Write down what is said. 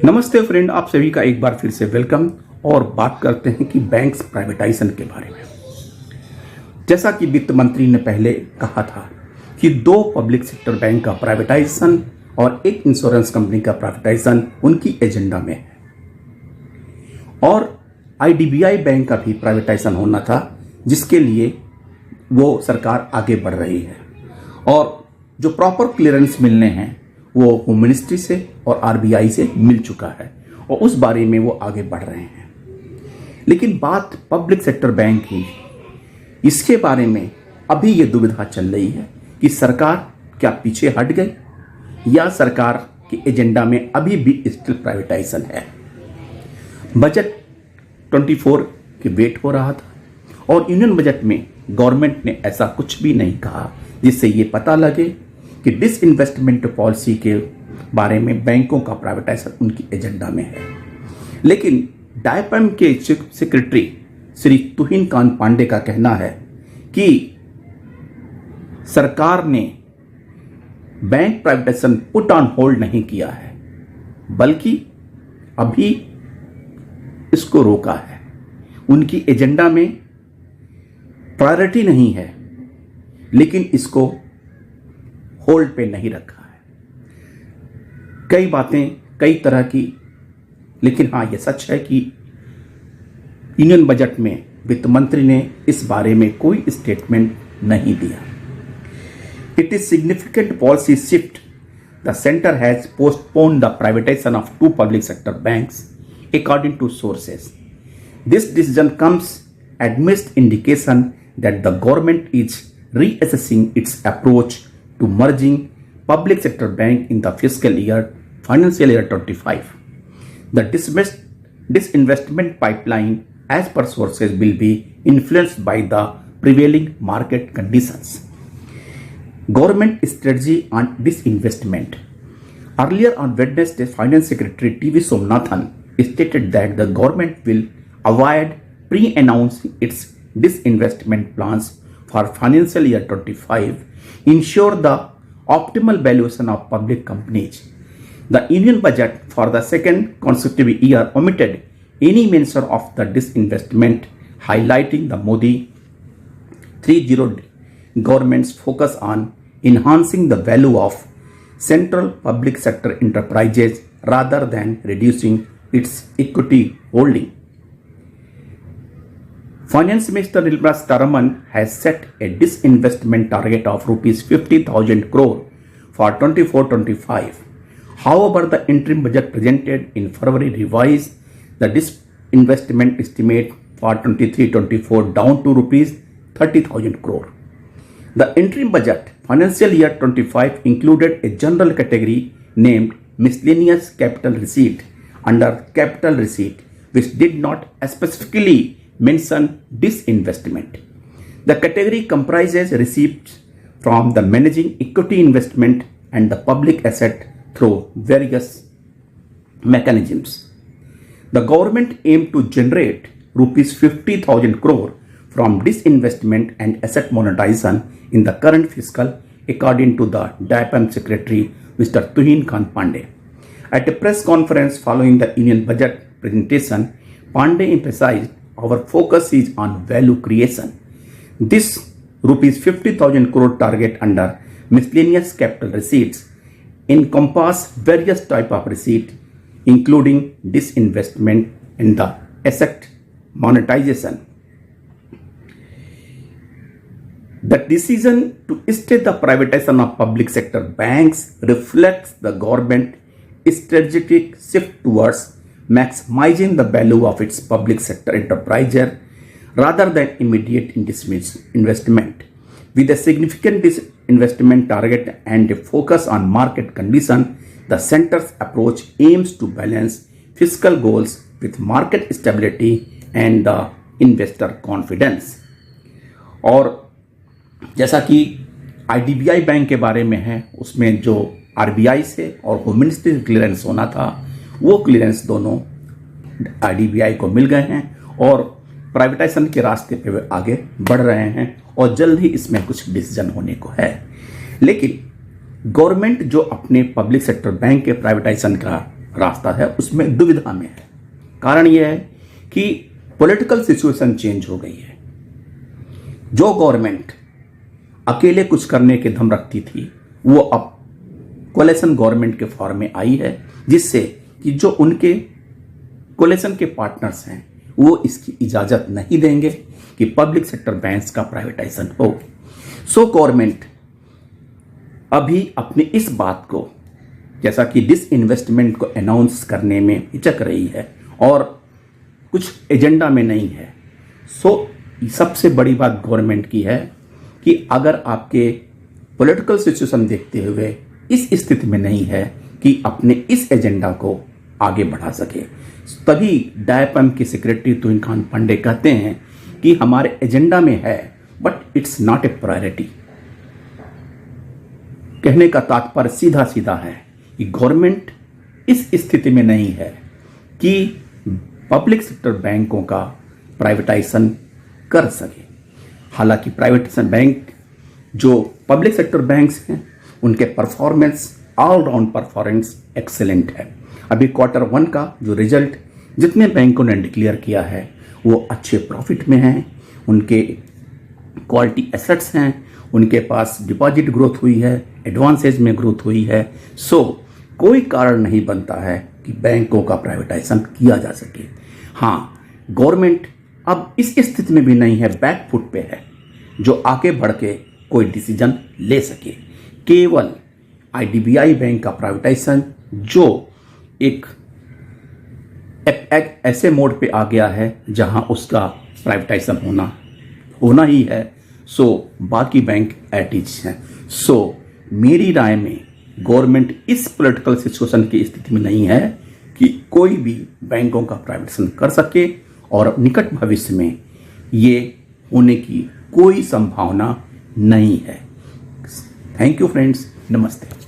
नमस्ते फ्रेंड, आप सभी का एक बार फिर से वेलकम। और बात करते हैं कि बैंक्स प्राइवेटाइजेशन के बारे में। जैसा कि वित्त मंत्री ने पहले कहा था कि 2 पब्लिक सेक्टर बैंक का प्राइवेटाइजेशन और एक इंश्योरेंस कंपनी का प्राइवेटाइजेशन उनकी एजेंडा में है, और आईडीबीआई बैंक का भी प्राइवेटाइजेशन होना था, जिसके लिए वो सरकार आगे बढ़ रही है। और जो प्रॉपर क्लियरेंस मिलने हैं वो होम मिनिस्ट्री से और आरबीआई से मिल चुका है, और उस बारे में वो आगे बढ़ रहे हैं। लेकिन बात पब्लिक सेक्टर बैंक की, इसके बारे में अभी ये दुविधा चल रही है कि सरकार क्या पीछे हट गई या सरकार के एजेंडा में अभी भी स्टिल प्राइवेटाइजेशन है। बजट 24 के वेट हो रहा था, और यूनियन बजट में गवर्नमेंट ने ऐसा कुछ भी नहीं कहा जिससे ये पता लगे कि डिसइन्वेस्टमेंट पॉलिसी के बारे में बैंकों का प्राइवेटाइजेशन उनकी एजेंडा में है। लेकिन डायपम के सेक्रेटरी श्री तुहिन कांत पांडे का कहना है कि सरकार ने bank privatisation put on hold नहीं किया है, बल्कि अभी इसको रोका है। उनकी एजेंडा में प्रायोरिटी नहीं है, लेकिन इसको होल्ड पे नहीं रखा है। कई बातें कई तरह की, लेकिन हाँ, यह सच है कि यूनियन बजट में वित्त मंत्री ने इस बारे में कोई स्टेटमेंट नहीं दिया। It is significant policy shift. The centre has postponed the privatisation of 2 public sector banks according to sources. This decision comes amidst indication that the government is reassessing its approach to merging public sector bank in the financial year 25. The disinvestment pipeline, as per sources, will be influenced by the prevailing market conditions. Government strategy on disinvestment. Earlier on Wednesday, Finance Secretary T.V. Somnathan stated that the government will avoid pre-announcing its disinvestment plans for financial year 25, ensure the optimal valuation of public companies. The union budget for the second consecutive year omitted any mention of the disinvestment, highlighting the Modi 3.0 government's focus on enhancing the value of central public sector enterprises rather than reducing its equity holding. Finance Minister Nirmala Sitharaman has set a disinvestment target of rupees 50,000 crore for 24-25. However, the interim budget presented in February revised the disinvestment estimate for 23-24 down to rupees 30,000 crore. The interim budget financial year 25 included a general category named miscellaneous capital receipt under capital receipt, which did not specifically mention disinvestment. The category comprises receipts from the managing equity investment and the public asset through various mechanisms. The government aimed to generate rupees 50,000 crore from disinvestment and asset monetization in the current fiscal, according to the DIPAM secretary Mr. Tuhin Khan Pandey. At a press conference following the union budget presentation, Pandey emphasized our focus is on value creation. This rupees 50,000 crore target under miscellaneous capital receipts encompass various type of receipt, including disinvestment and the asset monetization. The decision to stay the privatization of public sector banks reflects the government strategic shift towards maximizing the value of its public sector enterprises rather than immediate investment. With a significant disinvestment target and a focus on market condition, the center's approach aims to balance fiscal goals with market stability and the investor confidence. और जैसा कि IDBI bank के बारे में है, उसमें जो RBI से और होम मिनिस्ट्री से क्लियरेंस होना था, वो क्लियरेंस दोनों आईडीबीआई को मिल गए हैं और प्राइवेटाइजेशन के रास्ते पे वे आगे बढ़ रहे हैं, और जल्द ही इसमें कुछ डिसीजन होने को है। लेकिन गवर्नमेंट जो अपने पब्लिक सेक्टर बैंक के प्राइवेटाइजेशन का रास्ता है उसमें दुविधा में है। कारण यह है कि पॉलिटिकल सिचुएशन चेंज हो गई है। जो गवर्नमेंट अकेले कुछ करने के दम रखती थी वो अब कोलिशन गवर्नमेंट के फॉर्म में आई है, जिससे कि जो उनके कोलिशन के पार्टनर्स हैं वो इसकी इजाजत नहीं देंगे कि पब्लिक सेक्टर बैंक्स का प्राइवेटाइजेशन हो। सो गवर्नमेंट अभी अपनी इस बात को, जैसा कि डिसइन्वेस्टमेंट को अनाउंस करने में हिचक रही है और कुछ एजेंडा में नहीं है। सो सबसे बड़ी बात गवर्नमेंट की है कि अगर आपके पॉलिटिकल सिचुएशन देखते हुए इस स्थिति में नहीं है कि अपने इस एजेंडा को आगे बढ़ा सके, तभी डायपम के सेक्रेटरी तुहिन खान पांडे कहते हैं कि हमारे एजेंडा में है but it's not a priority. कहने का तात्पर्य सीधा सीधा है कि गवर्नमेंट इस स्थिति में नहीं है कि पब्लिक सेक्टर बैंकों का प्राइवेटाइजेशन कर सके। हालांकि प्राइवेटाइजेशन बैंक जो पब्लिक सेक्टर बैंक्स हैं उनके परफॉर्मेंस, ऑलराउंड परफॉर्मेंस एक्सेलेंट है। अभी Q1 का जो रिजल्ट जितने बैंकों ने डिक्लेयर किया है वो अच्छे प्रॉफिट में हैं, उनके क्वालिटी एसेट्स हैं, उनके पास डिपॉजिट ग्रोथ हुई है, एडवांसेज में ग्रोथ हुई है। सो कोई कारण नहीं बनता है कि बैंकों का प्राइवेटाइजेशन किया जा सके। हाँ, गवर्नमेंट अब इस स्थिति में भी नहीं है, बैक फुट पे है जो आगे बढ़ के कोई डिसीजन ले सके। केवल IDBI बैंक का प्राइवेटाइजेशन जो एक ऐसे मोड पे आ गया है जहां उसका प्राइवेटाइजेशन होना ही है। सो बाकी बैंक एटिज हैं। सो मेरी राय में गवर्नमेंट इस पॉलिटिकल सिचुएशन की स्थिति में नहीं है कि कोई भी बैंकों का प्राइवेटाइजेशन कर सके और निकट भविष्य में ये होने की कोई संभावना नहीं है। थैंक यू फ्रेंड्स, नमस्ते।